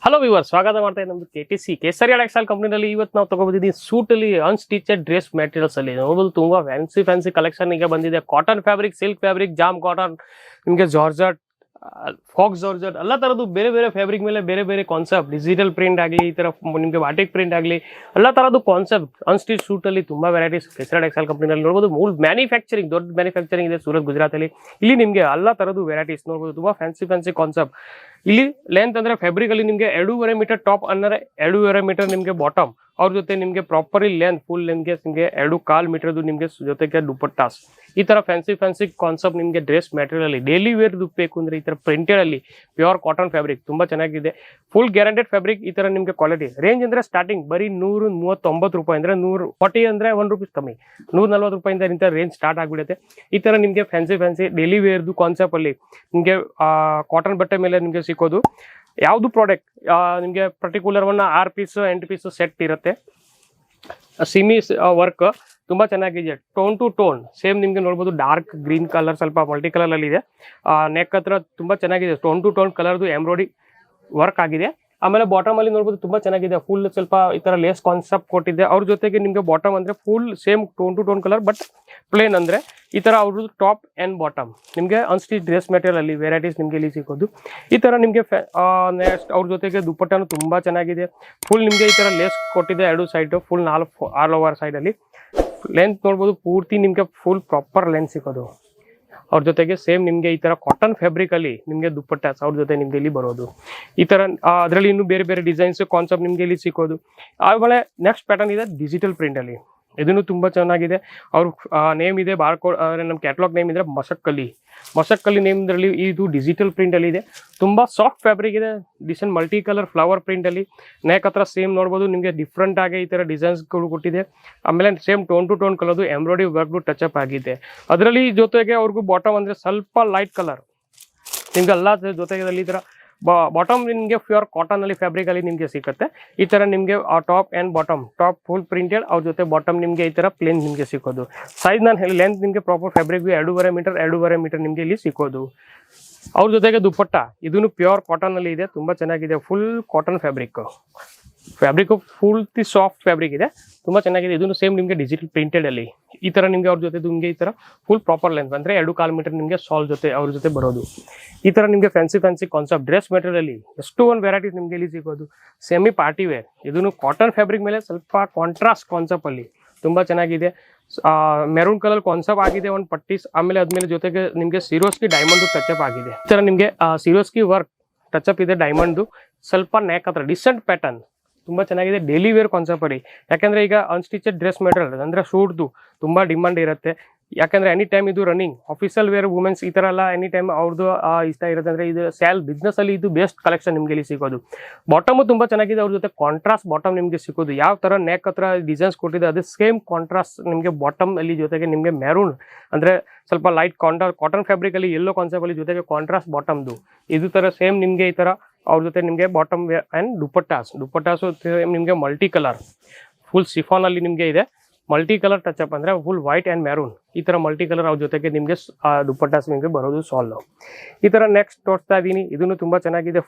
Hello ವಿವರ್ ಸ್ವಾಗತ ಮಾಡ್ತಾ ಇದ್ದೀನಿ ನಮ್ದು KTC ಕೇಸರಿಯಾ ಟೆಕ್ಸ್ಟೈಲ್ ಕಂಪ್ನಿನಲ್ಲಿ ಇವತ್ತು ನಾವು ತಗೋಬಂದಿದ್ದೀವಿ ಸೂಟಲ್ಲಿ ಅನ್ಸ್ಟಿಚೆಡ್ ಡ್ರೆಸ್ ಮೆಟೀರಿಯಲ್ಸ್ ಅಲ್ಲಿ ನೋಡಬಹುದು ತುಂಬಾ ಫ್ಯಾನ್ಸಿ ಕಲೆಕ್ಷನ್ ಈಗ ಬಂದಿದೆ. Cotton fabric, silk fabric, jam cotton, ನಿಮಗೆ ಜಾರ್ಜೆಟ್, ಫಾಕ್ಸ್ ಜಾರ್ಜೆಟ್ ಎಲ್ಲ ತರದ್ದು ಬೇರೆ ಬೇರೆ ಫ್ಯಾಬ್ರಿಕ್ ಮೇಲೆ ಬೇರೆ ಬೇರೆ ಕಾನ್ಸೆಪ್ಟ್, ಡಿಜಿಟಲ್ ಪ್ರಿಂಟ್ ಆಗಲಿ, ಈ ತರ ನಿಮಗೆ ಬಾಟಿಕ್ ಪ್ರಿಂಟ್ ಆಗಲಿ ಎಲ್ಲ ತರದ್ದು ಕಾನ್ಸೆಪ್ಟ್ ಅನ್ಸ್ಟಿಚ್ ಸೂಟ್ ಅಲ್ಲಿ ತುಂಬಾ ವೆರೈಟೀಸ್ ಕೇಸರಿಯಾ ಟೆಕ್ಸ್ಟೈಲ್ ಕಂಪ್ನಿನಲ್ಲಿ ನೋಡಬಹುದು. ಮೂಲ ಮ್ಯಾನುಫ್ಯಾಕ್ಚರಿಂಗ್, ದೊಡ್ಡ ಮ್ಯಾನುಫ್ಯಾಕ್ಚರಿಂಗ್ ಇದೆ ಸೂರತ್, ಗುಜರಾತ್ ಅಲ್ಲಿ. ಇಲ್ಲಿ ನಿಮಗೆ ಎಲ್ಲ ತರದ್ದು ವೆರೈಟೀಸ್ ನೋಡಬಹುದು, ತುಂಬಾ ಫ್ಯಾನ್ಸಿ ಕಾನ್ಸೆಪ್ಟ್. ಇಲ್ಲಿ ಲೆಂತ್ ಅಂದ್ರೆ ಫ್ಯಾಬ್ರಿಕ್ ಅಲ್ಲಿ ನಿಮಗೆ 2.5 ಮೀಟರ್ ಟಾಪ್ ಅಂದ್ರೆ 2.5 ಮೀಟರ್ ನಿಮಗೆ ಬಾಟಮ್, ಅವ್ರ ಜೊತೆ ನಿಮಗೆ ಪ್ರಾಪರ್ಲಿ ಲೆಂತ್ ಫುಲ್ ನಿಮಗೆ 2.25 ಮೀಟರ್ದು ನಿಮಗೆ ಜೊತೆಗೆ ದುಪಟ್ಟಾಸ್. ಈ ತರ ಫ್ಯಾನ್ಸಿ ಕಾನ್ಸೆಪ್ಟ್ ನಿಮಗೆ ಡ್ರೆಸ್ ಮೆಟೀರಿಯಲ್ ಅಲ್ಲಿ ಡೈಲಿ ವೇರ್ ಬೇಕು ಅಂದ್ರೆ ಈ ತರ ಪ್ರಿಂಟೆಡ್ ಅಲ್ಲಿ ಪ್ಯೂರ್ ಕಾಟನ್ ಫ್ಯಾಬ್ರಿಕ್ ತುಂಬಾ ಚೆನ್ನಾಗಿದೆ. Full guaranteed fabric. ಈ ತರ ನಿಮಗೆ ಕ್ವಾಲಿಟಿ ರೇಂಜ್ ಅಂದ್ರೆ ಸ್ಟಾರ್ಟಿಂಗ್ ಬರೀ 139 ರೂಪಾಯಿ ಅಂದ್ರೆ 140 ಅಂದ್ರೆ ₹1 ಕಮ್ಮಿ, 140 ರೂಪಾಯಿಂದ ಇಂಥ ರೇಂಜ್ ಸ್ಟಾರ್ಟ್ ಆಗ್ಬಿಡುತ್ತೆ. ಈ ತರ ನಿಮಗೆ ಫ್ಯಾನ್ಸಿ ಡೈಲಿ ವೇರ್ದು ಕಾನ್ಸೆಪ್ಟ್ ಅಲ್ಲಿ ನಿಮಗೆ ಕಾಟನ್ ಬಟ್ಟೆ ಮೇಲೆ ನಿಮಗೆ ಸಿಕ್ಕೋದು. ಯಾವುದು ಪ್ರಾಡಕ್ಟ್ ನಿಮಗೆ ಪರ್ಟಿಕ್ಯುಲರ್ 6 ಪೀಸ್ 8 ಪೀಸ್ ಸೆಟ್ ಇರುತ್ತೆ. ಸಿಮಿ ವರ್ಕ್ ತುಂಬಾ ಚೆನ್ನಾಗಿದೆ. ಟೋನ್ ಟು ಟೋನ್ ಸೇಮ್ ನಿಮ್ಗೆ ನೋಡಬಹುದು. ಡಾರ್ಕ್ ಗ್ರೀನ್ ಕಲರ್ ಸ್ವಲ್ಪ ಮಲ್ಟಿ ಕಲರ್ ಅಲ್ಲಿ ಇದೆ. ನೆಕ್ ಹತ್ರ ತುಂಬಾ ಚೆನ್ನಾಗಿದೆ. ಟೋನ್ ಟು ಟೋನ್ ಕಲರ್ದು ಎಂಬ್ರಾಯ್ಡರಿ ವರ್ಕ್ ಆಗಿದೆ. ಆಮೇಲೆ ಬಾಟಮ್ ಅಲ್ಲಿ ನೋಡಬಹುದು ತುಂಬಾ ಚೆನ್ನಾಗಿದೆ. ಫುಲ್ ಸ್ವಲ್ಪ ಈ ತರ ಲೇಸ್ ಕಾನ್ಸೆಪ್ಟ್ ಕೊಟ್ಟಿದೆ. ಅವ್ರ ಜೊತೆಗೆ ನಿಮ್ಗೆ ಬಾಟಮ್ ಅಂದ್ರೆ full same tone to tone colour but plain ಅಂದ್ರೆ ಈ ತರ ಅವ್ರದ್ದು ಟಾಪ್ ಅಂಡ್ ಬಾಟಮ್ ನಿಮ್ಗೆ ಅನ್ಸ್ಟಿಚ್ ಡ್ರೆಸ್ ಮೆಟೀರಿಯಲ್ ಅಲ್ಲಿ ವೆರೈಟೀಸ್ ನಿಮ್ಗೆ ಇಲ್ಲಿ ಸಿಗೋದು. ಈ ತರ ನಿಮ್ಗೆ ನೆಕ್ಸ್ಟ್ ಅವ್ರ ಜೊತೆಗೆ ದುಪ್ಪಟ್ಟನು ತುಂಬಾ ಚೆನ್ನಾಗಿದೆ. ಫುಲ್ ನಿಮ್ಗೆ ಈ ತರ ಲೇಸ್ ಕೊಟ್ಟಿದೆ ಎರಡು side, full all over side ಅಲ್ಲಿ. ಲೆಂತ್ ನೋಡ್ಬೋದು ಪೂರ್ತಿ ನಿಮ್ಗೆ ಫುಲ್ ಪ್ರಾಪರ್ ಲೆಂತ್ ಸಿಗೋದು. ಅವ್ರ ಜೊತೆಗೆ ಸೇಮ್ ನಿಮ್ಗೆ ಈ ತರ ಕಾಟನ್ ಫ್ಯಾಬ್ರಿಕ್ ಅಲ್ಲಿ ನಿಮ್ಗೆ ದುಪ್ಪಟ್ಟಾಸ್ ಅವ್ರ ಜೊತೆ ನಿಮ್ಗೆ ಇಲ್ಲಿ ಬರೋದು. ಈ ತರ ಅದರಲ್ಲಿ ಇನ್ನು ಬೇರೆ ಬೇರೆ ಡಿಸೈನ್ಸ್ ಕಾನ್ಸೆಪ್ಟ್ ನಿಮ್ಗೆ ಇಲ್ಲಿ ಸಿಕ್ಕೋದು. ಆಮೇಲೆ ನೆಕ್ಸ್ಟ್ ಪ್ಯಾಟರ್ನ್ ಇದೆ ಡಿಜಿಟಲ್ ಪ್ರಿಂಟ್ ಅಲ್ಲಿ. ಇದನ್ನು ತುಂಬಾ ಚೆನ್ನಾಗಿದೆ. ಅವ್ರ ನೇಮ್ ಇದೆ ಬಾರ್ಕೋಡ್, ನಮ್ಮ ಕ್ಯಾಟಲಾಗ್ ನೇಮ್ ಇದ್ರೆ ಮಸಕ್ಕಲ್ಲಿ ನೇಮ್ ಇದರಲ್ಲಿ. ಇದು ಡಿಜಿಟಲ್ ಪ್ರಿಂಟ್ ಅಲ್ಲಿ ಇದೆ. ತುಂಬಾ ಸಾಫ್ಟ್ ಫ್ಯಾಬ್ರಿಕ್ ಇದೆ. Design multi colour flower print ಅಲ್ಲಿ. ನೆಕ್ ಹತ್ರ ಸೇಮ್ ನೋಡ್ಬೋದು ನಿಮ್ಗೆ ಡಿಫ್ರೆಂಟ್ ಆಗಿ ಈ ತರ ಡಿಸೈನ್ಸ್ ಕೊಟ್ಟಿದೆ. ಆಮೇಲೆ ಸೇಮ್ ಟೋನ್ ಟು ಟೋನ್ ಕಲರ್ದು ಎಂಬ್ರಾಯ್ಡರಿ ವರ್ಕ್ ಟಚ್ ಅಪ್ ಆಗಿದೆ. ಅದರಲ್ಲಿ ಜೊತೆಗೆ ಅವ್ರಿಗೂ ಬಾಟಮ್ ಅಂದ್ರೆ ಸ್ವಲ್ಪ ಲೈಟ್ ಕಲರ್ ನಿಮ್ಗೆ ಎಲ್ಲ ಜೊತೆಗೆ ಈ ತರ ಬಾಟಮ್ ನಿಮಗೆ ಪ್ಯೂರ್ ಕಾಟನ್ ಅಲ್ಲಿ ಫ್ಯಾಬ್ರಿಕ್ ಅಲ್ಲಿ ನಿಮಗೆ ಸಿಗುತ್ತೆ. ಈ ತರ ನಿಮಗೆ top and bottom, top full printed, ಅವ್ರ ಜೊತೆ ಬಾಟಮ್ ನಿಮಗೆ ಈ ತರ ಪ್ಲೇನ್ ನಿಮಗೆ ಸಿಕ್ಕೋದು. ಸೈಜ್ ನಾನು ಹೇಳಿ ಲೆಂತ್ ನಿಮಗೆ ಪ್ರಾಪರ್ ಫ್ಯಾಬ್ರಿಕ್ 2.5 ಮೀಟರ್ ನಿಮಗೆ ಇಲ್ಲಿ ಸಿಕ್ಕೋದು. ಅವ್ರ ಜೊತೆಗೆ ದುಪ್ಪಟ್ಟ ಇದನ್ನು ಪ್ಯೂರ್ ಕಾಟನ್ ಅಲ್ಲಿ ಇದೆ. ತುಂಬಾ ಚೆನ್ನಾಗಿದೆ. Full cotton fabric fully soft fabric ಇದೆ. ತುಂಬಾ ಚೆನ್ನಾಗಿದೆ. ಇದನ್ನು ಸೇಮ್ ನಿಮಗೆ ಡಿಜಿಟಲ್ ಪ್ರಿಂಟೆಡ್ ಅಲ್ಲಿ ಈ ತರ ನಿಮಗೆ ಅವ್ರ ಜೊತೆ ನಿಮಗೆ ಈ ತರ ಫುಲ್ ಪ್ರಾಪರ್ ಲೆಂತ್ ಅಂದ್ರೆ 2.25 ಮೀಟರ್ ನಿಮಗೆ ಸಾಲ್ ಜೊತೆ ಅವ್ರ ಜೊತೆ ಬರೋದು. ಈ ತರ ನಿಮಗೆ ಫ್ಯಾನ್ಸಿ ಕಾನ್ಸೆಪ್ಟ್ ಡ್ರೆಸ್ ಮೆಟೀರಿಯಲ್ ಅಲ್ಲಿ ಎಷ್ಟು ಒಂದು ವೆರೈಟೀಸ್ ನಿಮಗೆ ಇಲ್ಲಿ ಸಿಗೋದು. ಸೆಮಿ ಪಾರ್ಟಿ ವೇರ್ ಇದನ್ನು ಕಾಟನ್ ಫ್ಯಾಬ್ರಿಕ್ ಮೇಲೆ ಸ್ವಲ್ಪ ಕಾಂಟ್ರಾಸ್ಟ್ ಕಾನ್ಸೆಪ್ಟ್ ಅಲ್ಲಿ ತುಂಬಾ ಚೆನ್ನಾಗಿದೆ. ಮೆರೂನ್ ಕಲರ್ ಕಾನ್ಸೆಪ್ಟ್ ಆಗಿದೆ ಒಂದು ಪಟ್ಟೀಸ್. ಆಮೇಲೆ ಅದ್ಮೇಲೆ ಜೊತೆಗೆ ನಿಮಗೆ ಸಿರೋಸ್ಕಿ ಡೈಮಂಡ್ ಟಚ್ ಅಪ್ ಆಗಿದೆ. ಈ ತರ ನಿಮಗೆ ಸಿರೋಸ್ಕಿ ವರ್ಕ್ ಟಚ್ ಅಪ್ ಇದೆ ಡೈಮಂಡ್. ಸ್ವಲ್ಪ ನೆಕ್ ಹತ್ರ ಡಿಸೆಂಟ್ ಪ್ಯಾಟರ್ನ್ ತುಂಬಾ ಚೆನ್ನಾಗಿದೆ. ಡೈಲಿ ವೇರ್ ಕಾನ್ಸೆಪ್ಟ್ ಅಲ್ಲಿ. ಯಾಕಂದ್ರೆ ಈಗ ಅನ್ಸ್ಟಿಚೆಡ್ ಡ್ರೆಸ್ ಮೆಟೀರಿಯಲ್ ಅಂದ್ರೆ ಶೂಟ್ದು ತುಂಬಾ ಡಿಮಾಂಡ್ ಇರುತ್ತೆ. ಯಾಕಂದ್ರೆ ಎನಿ ಟೈಮ್ ಇದು ರನ್ನಿಂಗ್ ಆಫೀಸಲ್ ವೇರ್ ವುಮೆನ್ಸ್ ಈ ತರ ಎಲ್ಲ ಎನಿ ಟೈಮ್ ಅವ್ರದ್ದು ಇಷ್ಟ ಇರುತ್ತೆ. ಅಂದ್ರೆ ಇದು ಬಿಸ್ನೆಸ್ ಅಲ್ಲಿ ಇದು ಬೆಸ್ಟ್ ಕಲೆಕ್ಷನ್ ನಿಮ್ಗೆ ಇಲ್ಲಿ ಸಿಗೋದು. ಬಾಟಮ್ ತುಂಬಾ ಚೆನ್ನಾಗಿದೆ. ಅವ್ರ ಜೊತೆ ಕಾಂಟ್ರಾಸ್ಟ್ ಬಾಟಮ್ ನಿಮ್ಗೆ ಸಿಗೋದು. ಯಾವ ತರ ನೆಕ್ ಹತ್ರ ಡಿಸೈನ್ಸ್ ಕೊಟ್ಟಿದೆ ಅದೇ ಸೇಮ್ ಕಾಂಟ್ರಾಸ್ಟ್ ನಿಮ್ಗೆ ಬಾಟಮ್ ಅಲ್ಲಿ ಜೊತೆಗೆ ನಿಮ್ಗೆ ಮೆರೂನ್ ಅಂದ್ರೆ ಸ್ವಲ್ಪ ಲೈಟ್ ಕಾಟನ್ ಫ್ಯಾಬ್ರಿಕ್ ಅಲ್ಲಿ ಯೆಲ್ಲೋ ಕಾನ್ಸೆಪ್ಟ್ ಅಲ್ಲಿ ಜೊತೆಗೆ ಕಾಂಟ್ರಾಸ್ಟ್ ಬಾಟಮ್ದು ಇದು ತರ ಸೇಮ್ ನಿಮ್ಗೆ ಈ ತರ ಅವ್ರ ಜೊತೆ ನಿಮ್ಗೆ ಬಾಟಮ್ ವೇರ್ ಅಂಡ್ ದುಪ್ಪಟ್ಟಾಸು ನಿಮ್ಗೆ ಮಲ್ಟಿ ಕಲರ್ ಫುಲ್ ಸಿಫಾನ್ ಅಲ್ಲಿ ನಿಮ್ಗೆ ಇದೆ. ಮಲ್ಟಿ ಕಲರ್ ಟಚ್ ಅಪ್ ಅಂದ್ರೆ ಫುಲ್ ವೈಟ್ ಅಂಡ್ ಮೆರೂನ್ ಈ ತರ ಮಲ್ಟಿ ಕಲರ್ ಅವ್ರ ಜೊತೆಗೆ ನಿಮ್ಗೆ ದುಪ್ಪಟ್ಟಾಸ್ ನಿಮ್ಗೆ ಬರೋದು ಸಾಲ್. ಈ ತರ ನೆಕ್ಸ್ಟ್ ತೋರಿಸ್ತಾ ಇದೀನಿ. ಇದನ್ನು ತುಂಬಾ ಚೆನ್ನಾಗಿದೆ.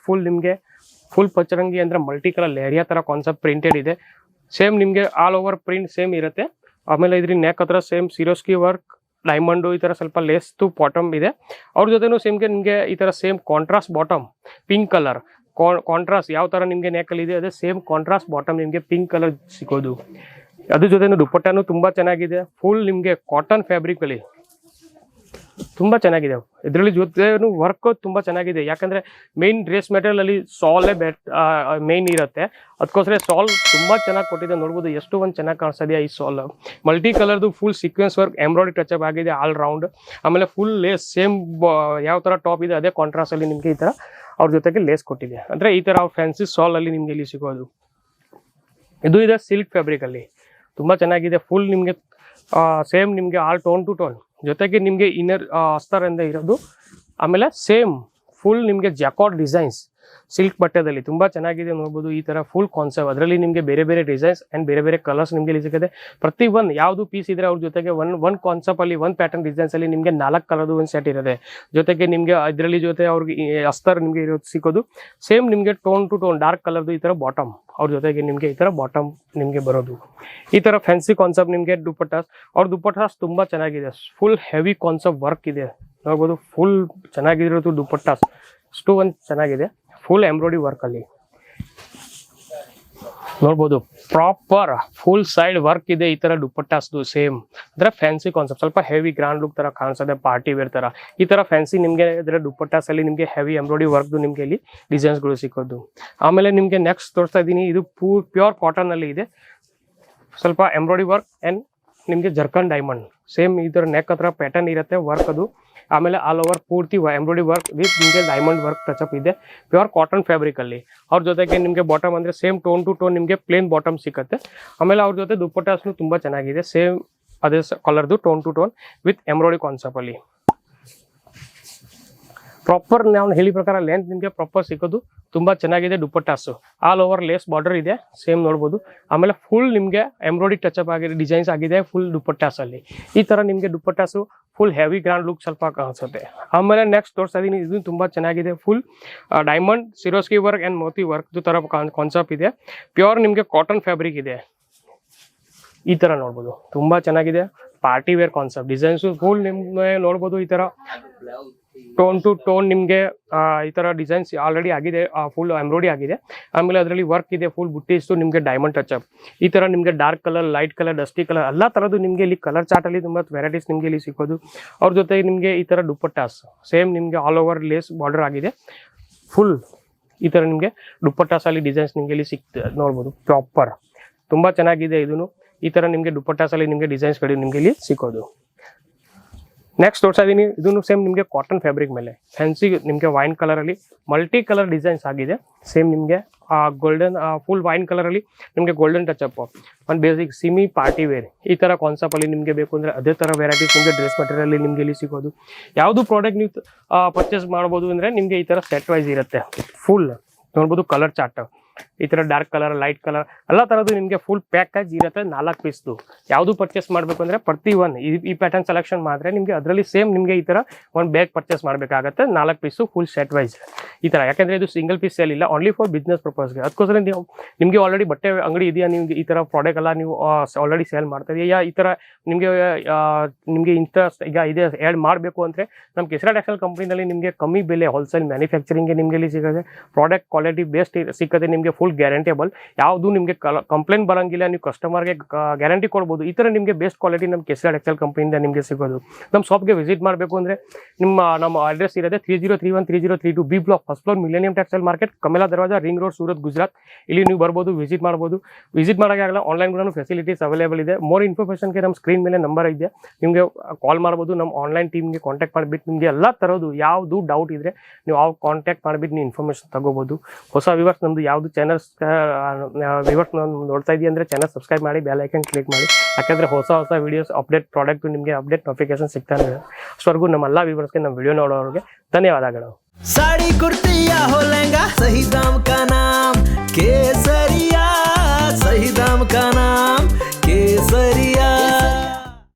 ಫುಲ್ ಪಚರಂಗಿ ಅಂದ್ರೆ ಮಲ್ಟಿ ಕಲರ್ ಲೇರಿಯಾ ತರ ಕಾನ್ಸೆಪ್ಟ್ ಪ್ರಿಂಟೆಡ್ ಇದೆ. ಸೇಮ್ ನಿಮ್ಗೆ ಆಲ್ ಓವರ್ ಪ್ರಿಂಟ್ ಸೇಮ್ ಇರುತ್ತೆ. ಆಮೇಲೆ ಇದ್ರ ನೆಕ್ ಹತ್ರ ಸೇಮ್ ಸಿರೋಸ್ಕಿ ವರ್ಕ್ ಡೈಮಂಡು ಈ ತರ ಸ್ವಲ್ಪ ಲೇಸ್ ಬಾಟಮ್ ಇದೆ. ಅವ್ರ ಜೊತೆನೂ ಸೇಮ್ಗೆ ನಿಮ್ಗೆ ಈ ತರ same contrast bottom pink colour contrast ಯಾವ ತರ ನಿಮ್ಗೆ ನೆಕ್ ಅಲ್ಲಿ ಇದೆ ಅದೇ ಸೇಮ್ ಕಾಂಟ್ರಾಸ್ಟ್ ಬಾಟಮ್ ನಿಮ್ಗೆ ಪಿಂಕ್ ಕಲರ್ ಸಿಗೋದು. ಅದ್ರ ಜೊತೆ ದುಪ್ಪಟ್ಟನು ತುಂಬಾ ಚೆನ್ನಾಗಿದೆ. ಫುಲ್ ನಿಮ್ಗೆ ಕಾಟನ್ ಫ್ಯಾಬ್ರಿಕ್ ಅಲ್ಲಿ ತುಂಬಾ ಚೆನ್ನಾಗಿದೆ. ಇದರಲ್ಲಿ ಜೊತೆ ವರ್ಕ್ ತುಂಬಾ ಚೆನ್ನಾಗಿದೆ. ಯಾಕಂದ್ರೆ ಮೇನ್ ಡ್ರೆಸ್ ಮೆಟೀರಿಯಲ್ ಅಲ್ಲಿ ಸಾಲೇ ಮೇನ್ ಇರುತ್ತೆ. ಅದಕ್ಕೋಸ್ಕರ ಸಾಲ್ ತುಂಬಾ ಚೆನ್ನಾಗಿ ಕೊಟ್ಟಿದೆ. ನೋಡ್ಬೋದು ಎಷ್ಟು ಒಂದು ಚೆನ್ನಾಗಿ ಕಾಣಿಸ್ತಾ ಈ ಸಾಲ್. ಮಲ್ಟಿ ಕಲರ್ದು full sequence work embroidery touch up ಆಗಿದೆ ಆಲ್ ರೌಂಡ್. ಆಮೇಲೆ ಫುಲ್ ಲೇಸ್ ಸೇಮ್ ಯಾವ ತರ ಟಾಪ್ ಇದೆ ಅದೇ ಕಾಂಟ್ರಾಸ್ಟ್ ಅಲ್ಲಿ ನಿಮ್ಗೆ ಈ ತರ ಅವ್ರ ಜೊತೆಗೆ ಲೇಸ್ ಕೊಟ್ಟಿದೆ. ಅಂದ್ರೆ ಈ ತರ ಫ್ಯಾನ್ಸಿ ಸಾಲ್ ಅಲ್ಲಿ ನಿಮ್ಗೆ ಇಲ್ಲಿ ಸಿಗೋದು. ಇದು ಇದೆ ಸಿಲ್ಕ್ ಫ್ಯಾಬ್ರಿಕ್ ಅಲ್ಲಿ ತುಂಬಾ ಚೆನ್ನಾಗಿದೆ. ಫುಲ್ ನಿಮ್ಗೆ ಸೇಮ್ ನಿಮ್ಗೆ ಆಲ್ ಟೋನ್ ಟು ಟೋನ್ ಜೊತೆಗೆ ನಿಮ್ಗೆ ಇನ್ನರ್ ಅಸ್ತರ್ ಇಂದ ಇರೋದು. ಆಮೇಲೆ ಸೇಮ್ ಫುಲ್ ನಿಮ್ಗೆ ಜಾಕಾರ್ಡ್ ಡಿಸೈನ್ಸ್ ಸಿಲ್ಕ್ ಬಟ್ಟೆದಲ್ಲಿ ತುಂಬಾ ಚೆನ್ನಾಗಿದೆ ನೋಡ್ಬೋದು. ಈ ತರ ಫುಲ್ ಕಾನ್ಸೆಪ್ಟ್, ಅದರಲ್ಲಿ ನಿಮಗೆ ಬೇರೆ ಬೇರೆ ಡಿಸೈನ್ಸ್ ಅಂಡ್ ಬೇರೆ ಬೇರೆ ಕಲರ್ಸ್ ನಿಮಗೆ ಇಲ್ಲಿ ಸಿಗುತ್ತೆ. ಪ್ರತಿ ಒಂದು ಯಾವುದು ಪೀಸ್ ಇದ್ರೆ ಅವ್ರ ಜೊತೆಗೆ ಒನ್ ಕಾನ್ಸೆಪ್ಟ್ ಅಲ್ಲಿ ಒಂದು ಪ್ಯಾಟರ್ನ್ ಡಿಸೈನ್ಸ್ ಅಲ್ಲಿ ನಿಮಗೆ 4 ಕಲರ್ದು ಒಂದು ಸೆಟ್ ಇರುತ್ತೆ. ಜೊತೆಗೆ ನಿಮಗೆ ಇದರಲ್ಲಿ ಜೊತೆ ಅವ್ರಿಗೆ ಅಸ್ತರ್ ನಿಮಗೆ ಇರೋದು ಸಿಗೋದು. ಸೇಮ್ ನಿಮಗೆ ಟೋನ್ ಟು ಟೋನ್ ಡಾರ್ಕ್ ಕಲರ್ದು ಈ ತರ ಬಾಟಮ್, ಅವ್ರ ಜೊತೆಗೆ ನಿಮಗೆ ಈ ತರ ಬಾಟಮ್ ನಿಮಗೆ ಬರೋದು. ಈ ತರ ಫ್ಯಾನ್ಸಿ ಕಾನ್ಸೆಪ್ಟ್ ನಿಮಗೆ ದುಪ್ಪಟ್ಟಾಸ್. ಅವ್ರ ದುಪ್ಪಟ್ಟಾಸ್ ತುಂಬಾ ಚೆನ್ನಾಗಿದೆ, ಫುಲ್ ಹೆವಿ ಕಾನ್ಸೆಪ್ಟ್ ವರ್ಕ್ ಇದೆ ನೋಡ್ಬೋದು. ಫುಲ್ ಚೆನ್ನಾಗಿರೋದು ದುಪ್ಪಟ್ಟಾಸ್ ಅಷ್ಟು ಒಂದು ಚೆನ್ನಾಗಿದೆ, ಫುಲ್ ಎಂಬ್ರಾಯ್ಡ್ರಿ ವರ್ಕ್ ಅಲ್ಲಿ ನೋಡ್ಬೋದು. ಪ್ರಾಪರ್ ಫುಲ್ ಸೈಡ್ ವರ್ಕ್ ಇದೆ ಈ ತರ ದುಪ್ಪಟ್ಟಾಸ್ದು. ಸೇಮ್ ಅಂದ್ರೆ ಫ್ಯಾನ್ಸಿ ಕಾನ್ಸೆಪ್ಟ್, ಸ್ವಲ್ಪ ಹೆವಿ ಗ್ರಾಂಡ್ ಲುಕ್ ತರ ಕಾಣಿಸುತ್ತೆ, ಪಾರ್ಟಿ ವೇರ್ ತರ. ಈ ತರ ಫ್ಯಾನ್ಸಿ ನಿಮಗೆ ಇದರ ದುಪ್ಪಟ್ಟಾಸ್ ಅಲ್ಲಿ ನಿಮಗೆ ಹೆವಿ ಎಂಬ್ರಾಯ್ಡ್ರಿ ವರ್ಕ್ ನಿಮಗೆ ಇಲ್ಲಿ ಡಿಸೈನ್ಸ್ ಗಳು ಸಿಕ್ಕೋದು. ಆಮೇಲೆ ನಿಮಗೆ ನೆಕ್ಸ್ಟ್ ತೋರಿಸ್ತಾ ಇದ್ದೀನಿ, ಇದು ಪ್ಯೂರ್ ಕಾಟನ್ ಅಲ್ಲಿ ಇದೆ, ಸ್ವಲ್ಪ ಎಂಬ್ರಾಯ್ಡ್ರಿ ವರ್ಕ್ ಅಂಡ್ ನಿಮಗೆ ಜರ್ಕನ್ ಡೈಮಂಡ್. ಸೇಮ್ ಈ ತರ ನೆಕ್ ಹತ್ರ ಪ್ಯಾಟರ್ನ್ ಇರುತ್ತೆ ವರ್ಕ್ ಅದು. ಆಮೇಲೆ ಆಲ್ ಓವರ್ ಪೂರ್ತಿ ಎಂಬ್ರಾಯ್ಡ್ರಿ ವರ್ಕ್ ವಿತ್ ನಿಮಗೆ ಡೈಮಂಡ್ ವರ್ಕ್ ಟಚಪ್ ಇದೆ, ಪ್ಯೂರ್ ಕಾಟನ್ ಫ್ಯಾಬ್ರಿಕ್ ಅಲ್ಲಿ. ಅವ್ರ ಜೊತೆಗೆ ನಿಮಗೆ ಬಾಟಮ್ ಅಂದ್ರೆ ಸೇಮ್ ಟೋನ್ ಟು ಟೋನ್ ನಿಮಗೆ ಪ್ಲೇನ್ ಬಾಟಮ್ ಸಿಗುತ್ತೆ. ಆಮೇಲೆ ಅವ್ರ ಜೊತೆ ದುಪ್ಪಟ್ಟಾಸ್ನು ತುಂಬಾ ಚೆನ್ನಾಗಿದೆ, ಸೇಮ್ ಅದೇ ಕಲರ್ದು tone to tone with embroidery concept ಅಲ್ಲಿ. ಪ್ರಾಪರ್ ನಾವು ಹೇಳಿ ಪ್ರಕಾರ ಲೆಂತ್ ನಿಮಗೆ ಪ್ರಾಪರ್ ಸಿಗೋದು, ತುಂಬಾ ಚೆನ್ನಾಗಿದೆ dupattas. All over lace border ಇದೆ ಸೇಮ್ ನೋಡ್ಬೋದು. ಆಮೇಲೆ ಫುಲ್ ನಿಮಗೆ ಎಂಬ್ರಾಯ್ಡ್ರಿ ಟಚಪ್ ಆಗಿದೆ, ಡಿಸೈನ್ಸ್ ಆಗಿದೆ ಫುಲ್ ದುಪ್ಪಟ್ಟಾಸ್ ಅಲ್ಲಿ. ಈ ತರ ನಿಮಗೆ dupattas full heavy grand look ಸ್ವಲ್ಪ ಕಾಣಿಸುತ್ತೆ. ಆಮೇಲೆ ನೆಕ್ಸ್ಟ್ ತೋರಿಸ್ತಾ ಇದೀನಿ, ಇದು ತುಂಬಾ ಚೆನ್ನಾಗಿದೆ, full diamond Swarovski work and moti work ತರ ಕಾನ್ಸೆಪ್ಟ್ ಇದೆ. ಪ್ಯೂರ್ ನಿಮಗೆ ಕಾಟನ್ ಫ್ಯಾಬ್ರಿಕ್ ಇದೆ, ಈ ತರ ನೋಡ್ಬೋದು. ತುಂಬಾ ಚೆನ್ನಾಗಿದೆ, party wear concept. Designs full ನಿಮ್ಗೆ ನೋಡ್ಬೋದು, ಈ ತರ ಟೋನ್ ಟು ಟೋನ್ ನಿಮಗೆ ಈ ತರ ಡಿಸೈನ್ಸ್ ಆಲ್ರೆಡಿ ಆಗಿದೆ, ಫುಲ್ ಎಂಬ್ರಾಯ್ಡ್ರಿ ಆಗಿದೆ. ಆಮೇಲೆ ಅದರಲ್ಲಿ ವರ್ಕ್ ಇದೆ ಫುಲ್ ಬುಟ್ಟಿಸ್ಟು ನಿಮಗೆ ಡೈಮಂಡ್ ಟಚಪ್. ಈ ತರ ನಿಮಗೆ dark colour, light colour, dusty colour ಎಲ್ಲ ತರದ್ದು ನಿಮಗೆ ಇಲ್ಲಿ ಕಲರ್ ಚಾರ್ಟ್ ಅಲ್ಲಿ ತುಂಬಾ ವೆರೈಟೀಸ್ ನಿಮಗೆ ಇಲ್ಲಿ ಸಿಗೋದು. ಅವ್ರ ಜೊತೆ ನಿಮಗೆ ಈ ತರ ದುಪ್ಪಟ್ಟಾಸ್ ಸೇಮ್ ನಿಮಗೆ ಆಲ್ ಓವರ್ ಲೇಸ್ ಬಾರ್ಡರ್ ಆಗಿದೆ ಫುಲ್. ಈ ತರ ನಿಮಗೆ ದುಪ್ಪಟ್ಟಾಸ್ ಅಲ್ಲಿ ಡಿಸೈನ್ಸ್ ನಿಮಗೆ ಇಲ್ಲಿ ಸಿಗ್ತದೆ ನೋಡ್ಬೋದು. ಪ್ರಾಪರ್ ತುಂಬಾ ಚೆನ್ನಾಗಿದೆ ಇದನ್ನು. ಈ ತರ ನಿಮಗೆ ದುಪ್ಪಟ್ಟಾಸ್ ಅಲ್ಲಿ ನಿಮಗೆ ಡಿಸೈನ್ಸ್ ಗಳು ನಿಮಗೆ ಇಲ್ಲಿ ಸಿಗೋದು. ನೆಕ್ಸ್ಟ್ ತೋರಿಸ್ತಾ ಇದೀನಿ, ಇದನ್ನು ಸೇಮ್ ನಿಮಗೆ ಕಾಟನ್ ಫ್ಯಾಬ್ರಿಕ್ ಮೇಲೆ ಫ್ಯಾನ್ಸಿ ನಿಮಗೆ ವೈನ್ ಕಲರ್ ಅಲ್ಲಿ ಮಲ್ಟಿ ಕಲರ್ ಡಿಸೈನ್ಸ್ ಆಗಿದೆ. ಸೇಮ್ ನಿಮಗೆ ಗೋಲ್ಡನ್ ಫುಲ್ ವೈನ್ ಕಲರ್ ಅಲ್ಲಿ ನಿಮಗೆ ಗೋಲ್ಡನ್ ಟಚ್ ಅಪ್, ಒಂದು ಬೇಸಿಕ್ ಸಿಮಿ ಪಾರ್ಟಿ ವೇರ್ ಈ ತರ ಕಾನ್ಸೆಪ್ಟ್ ಅಲ್ಲಿ ನಿಮಗೆ ಬೇಕು ಅಂದ್ರೆ ಅದೇ ತರ ವೆರೈಟೀಸ್ ನಿಮಗೆ ಡ್ರೆಸ್ ಮಟೀರಿಯಲ್ ನಿಮಗೆ ಇಲ್ಲಿ ಸಿಗೋದು. ಯಾವುದು ಪ್ರಾಡಕ್ಟ್ ನೀವು ಪರ್ಚೇಸ್ ಮಾಡ್ಬೋದು ಅಂದ್ರೆ ನಿಮಗೆ ಈ ತರ ಸೆಟ್ ವೈಸ್ ಇರುತ್ತೆ. ಫುಲ್ ನೋಡ್ಬೋದು ಕಲರ್ ಚಾರ್ಟ್, ಈ ತರ ಡಾರ್ಕ್ ಕಲರ್, ಲೈಟ್ ಕಲರ್ ಎಲ್ಲ ತರದ್ದು ನಿಮಗೆ ಫುಲ್ ಪ್ಯಾಕೇಜ್ ಇರುತ್ತೆ. 4 ಪೀಸ್ದು ಯಾವುದು ಪರ್ಚೇಸ್ ಮಾಡಬೇಕು ಅಂದ್ರೆ ಪ್ರತಿ ಒನ್ ಈ ಪ್ಯಾಟರ್ನ್ ಸೆಲೆಕ್ಷನ್ ಮಾಡಿದ್ರೆ ನಿಮಗೆ ಅದರಲ್ಲಿ ಸೇಮ್ ನಿಮಗೆ ಈ ತರ ಒಂದು ಬ್ಯಾಗ್ ಪರ್ಚೇಸ್ ಮಾಡಬೇಕಾಗತ್ತೆ. 4 ಪೀಸು ಫುಲ್ ಸೆಟ್ ವೈಸ್ ಈ ತರ. ಯಾಕಂದ್ರೆ ಇದು ಸಿಂಗಲ್ ಪೀಸ್ ಸೇಲ್ ಇಲ್ಲ, ಓನ್ಲಿ ಫಾರ್ ಬಿಸ್ನೆಸ್ ಪರ್ಪಸ್ಗೆ. ಅದಕ್ಕೋಸ್ಕರ ನೀವು ನಿಮಗೆ ಆಲ್ರೆಡಿ ಬಟ್ಟೆ ಅಂಗಡಿ ಇದೆಯಾ, ನಿಮ್ಗೆ ಈ ತರ ಪ್ರಾಡಕ್ಟ್ ಎಲ್ಲ ನೀವು ಆಲ್ರೆಡಿ ಸೇಲ್ ಮಾಡ್ತಾ ಇದೆಯಾ, ಈ ತರ ನಿಮಗೆ ಇಂಟ್ರೆಸ್ಟ್ ಈಗ ಇದೆ ಆ್ಯಡ್ ಮಾಡಬೇಕು ಅಂದ್ರೆ ನಮ್ಮ ಕೆಸರಾ ಟೆಕ್ಸ್ಟೈಲ್ ಕಂಪ್ನಿನಲ್ಲಿ ನಿಮಗೆ ಕಮ್ಮಿ ಬೆಲೆ ಹೋಲ್ಸೇಲ್ ಮ್ಯಾನುಫ್ಯಾಕ್ಚರಿಂಗ್ಗೆ ನಿಮಗೆ ಇಲ್ಲಿ ಸಿಗುತ್ತೆ. ಪ್ರಾಡಕ್ಟ್ ಕ್ವಾಲಿಟಿ ಬೆಸ್ಟ್ ಸಿಕ್ಕತ್ತೆ ನಿಮಗೆ, ಫುಲ್ ಗ್ಯಾರಂಟೇಬಲ್. ಯಾವುದು ನಿಮಗೆ ಕಂಪ್ಲೇಂಟ್ ಬರಂಗಿಲ್ಲ, ನೀವು ಕಸ್ಟಮರ್ಗೆ ಗ್ಯಾರಂಟಿ ಕೊಡ್ಬೋದು. ಈ ತರ ನಿಮಗೆ ಬೆಸ್ಟ್ ಕ್ವಾಲಿಟಿ ನಮ್ಮ ಕೆಸರಾ ಟೆಕ್ಸ್ಟೈಲ್ ಕಂಪ್ನಿಯಿಂದ ನಿಮಗೆ ಸಿಗೋದು. ನಮ್ಮ ಶಾಪ್ಗೆ ವಿಸಿಟ್ ಮಾಡಬೇಕು ಅಂದ್ರೆ ನಮ್ಮ ಅಡ್ರೆಸ್ ಇರುತ್ತೆ 3031 3032 B block, first floor, millennium textile market, Kamela Darwaja, ring road, Surat, Gujarat. ಇಲ್ಲಿ ನೀವು ಬರ್ಬೋದು, ವಿಸಿಟ್ ಮಾಡ್ಬೋದು. ವಿಸಿಟ್ ಮಾಡೋಕ್ಕಾಗಲ್ಲ, ಆನ್ಲೈನ್ ಕೂಡ ಫೆಸಿಲಿಟೀಸ್ ಅವೈಲೇಬಲ್ ಇದೆ. ಮೋರ್ ಇನ್ಫಾರ್ಮೇಷನ್ಗೆ ನಮ್ಮ ಸ್ಕ್ರೀನ್ ಮೇಲೆ ನಂಬರ್ ಇದೆ, ನಿಮಗೆ ಕಾಲ್ ಮಾಡ್ಬೋದು. ನಮ್ಮ ಆನ್ಲೈನ್ ಟೀಮ್ಗೆ ಕಾಂಟ್ಯಾಕ್ಟ್ ಮಾಡಿಬಿಟ್ಟು ನಿಮಗೆ ಎಲ್ಲ ತರೋದು ಯಾವುದು ಡೌಟ್ ಇದ್ರೆ ನೀವು ಕಾಂಟ್ಯಾಕ್ಟ್ ಮಾಡಿಬಿಟ್ಟು ನೀವು ಇನ್ಫಾರ್ಮೇಷನ್ ತಗೋಬೋದು. ಹೊಸ ವ್ಯೂವರ್ಸ್ ನಮ್ಮದು ಯಾವುದು ಚಾನಲ್ಸ್ ವ್ಯೂವರ್ಸ್ ನೋಡ್ತಾ ಇದೆಯಾ ಅಂದರೆ ಚಾನಲ್ ಸಬ್ಸ್ಕ್ರೈಬ್ ಮಾಡಿ, ಬೆಲ್ ಐಕನ್ ಕ್ಲಿಕ್ ಮಾಡಿ. ಯಾಕಂದರೆ ಹೊಸ ವಿಡಿಯೋಸ್ ಅಪ್ಡೇಟ್ ಪ್ರಾಡಕ್ಟ್ ನಿಮಗೆ ಅಪ್ಡೇಟ್ ನೋಟಿಫಿಕೇಶನ್ ಸಿಗ್ತಾನೆ. ಅಷ್ಟವರೆಗೂ ನಮ್ಮೆಲ್ಲ ವ್ಯೂವರ್ಸ್ಗೆ ನಮ್ಮ ವಿಡಿಯೋ ನೋಡೋರಿಗೆ ಧನ್ಯವಾದಗಳು. साड़ी कुर्ती या हो लहंगा, सही दाम का नाम केसरिया, सही दाम का नाम.